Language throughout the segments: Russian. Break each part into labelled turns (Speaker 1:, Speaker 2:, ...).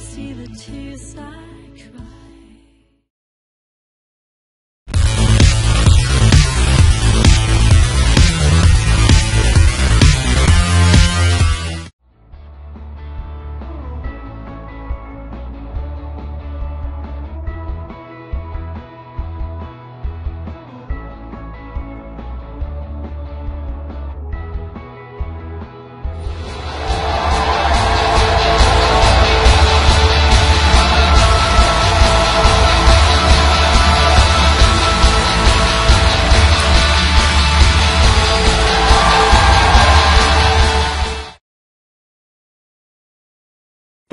Speaker 1: see the tears I cry.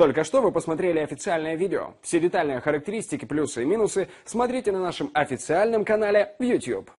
Speaker 2: Только что вы посмотрели официальное видео. Все детальные характеристики, плюсы и минусы смотрите на нашем официальном канале в YouTube.